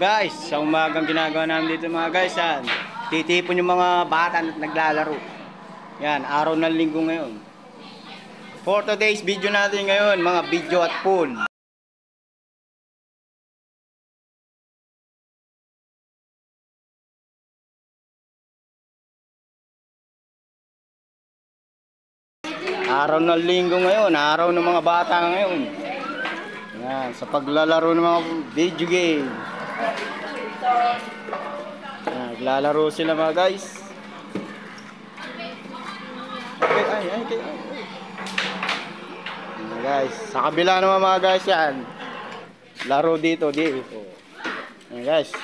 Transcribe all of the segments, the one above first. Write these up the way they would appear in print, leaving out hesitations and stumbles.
Guys, sa umagang ginagawa namin dito mga guys, yan. Titipon yung mga bata at naglalaro. Yan, araw ng linggo ngayon. For today's video natin ngayon, mga video at pool. Araw ng linggo ngayon, araw ng mga bata ngayon. Yan, sa paglalaro ng mga video game. Yan, naglalaro sila mga guys. Yan, guys, sa kabila naman mga guys yan. Laro dito. Yan guys,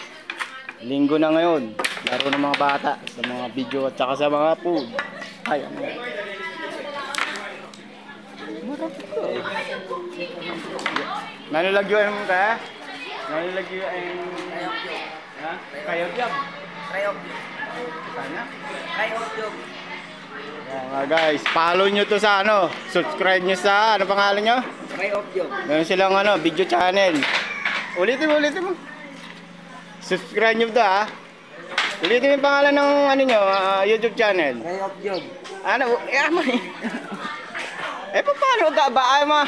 linggo na ngayon. Laro ng mga bata sa mga video at saka sa mga pool. Ay, ano yan. Nanilagyan mo ka? Nanilagyan ha? Kayogyab? Kayogyab. Sana? Kayogyab. Yan mga guys, follow nyo to sa ano, subscribe nyo sa, ano pangalan nyo? Kayogyab. Meron silang ano, video channel. Ulitin mo. Subscribe nyo to ha. Ulitin mo yung pangalan ng ano nyo, YouTube channel. Kayogyab. Ano? Paano ka ba?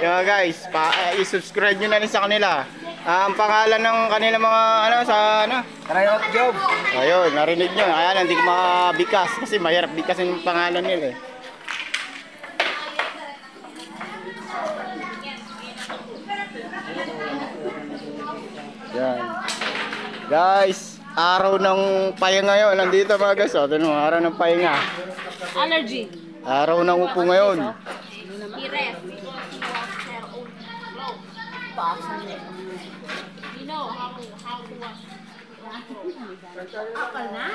Yan guys, i-subscribe nyo na rin sa kanila. Ang pangalan ng kanila mga ano sa ano? Kayogyab. Ayun, narinig nyo. Ayan, hindi ko makabikas kasi mahirap bikasin yung pangalan nila eh. Yan. Guys, araw ng pahinga ngayon. Nandito mga guys. Ito naman, araw ng pahinga. Allergy. Araw ng upo ngayon. Iref. You know how to wash. Akal na.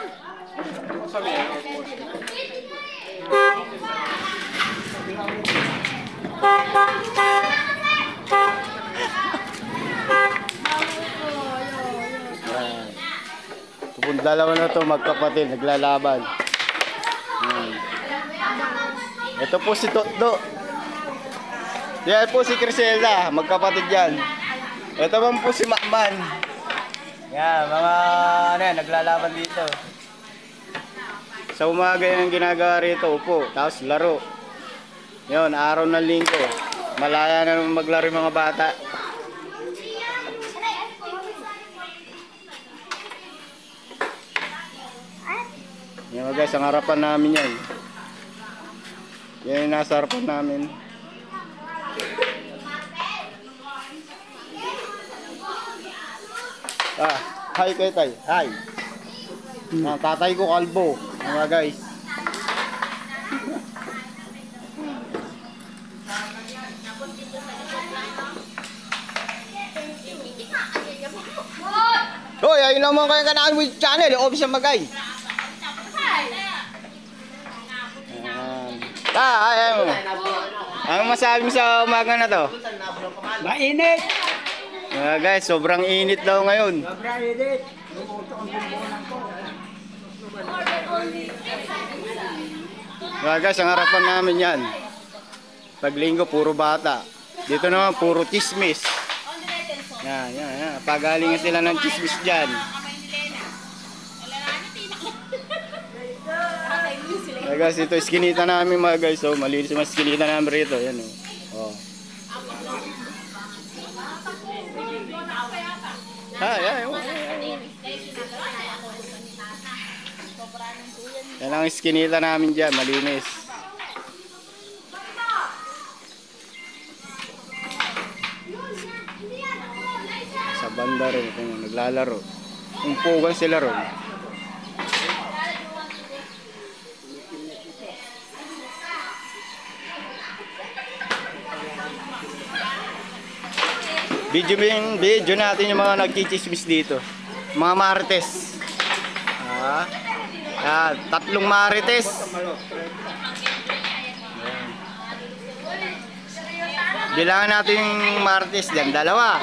Kung dalawa na to magkapatid, naglalaban. Ito po si Totdo. Yan po si Criselda, magkapatid yan. Ito man po si Makman. Yan, mga ano yan, naglalaban dito. Sa umaga yung ginagawa rito, upo, tapos laro. Yun, araw ng linggo. Malaya na naman maglaro yung mga bata. Yan mga guys, ang harapan namin yan. Yan yung nasa harapan namin. Hi kay tay. Hi. Ang tatay ko kalbo. Mga guys. Hoy, ayun naman kayo kanaan mo yung channel. Office ang magay. Ayaw. Ano masabi mo sa umaga na to? Mainit. Guys, sobrang init daw ngayon. Sobrang init. Guys, ang harapan namin yan. Paglinggo, puro bata. Dito naman, puro chismis. Yan. Pagalingan sila ng chismis dyan. Guys, ito iskinita namin mga guys. So, malinis yung iskinita namin rito. Yan oh. Yan ang iskinita namin dyan, malinis. Sa banda rin, naglalaro. Umpugan sila ron. Video natin yung mga nagchichismis dito. Mga marites. Tatlong marites. Bilangan natin yung marites dyan. Dalawa.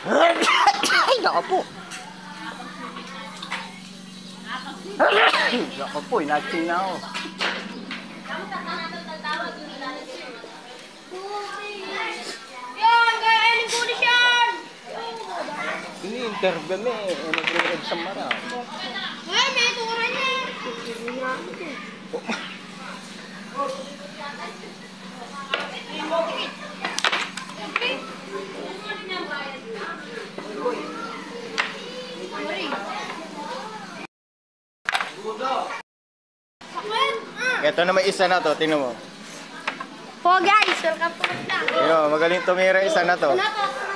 Ay, nako po. Ako po, inaksing na ako. Ini-interview mo eh. Nagre-exam mo na. Ay, may tura niya. Ito na may isa na to, tingnan mo. Po guys, welcome to my vlog. Tingnan mo, magaling tumira isa na to. Wala po.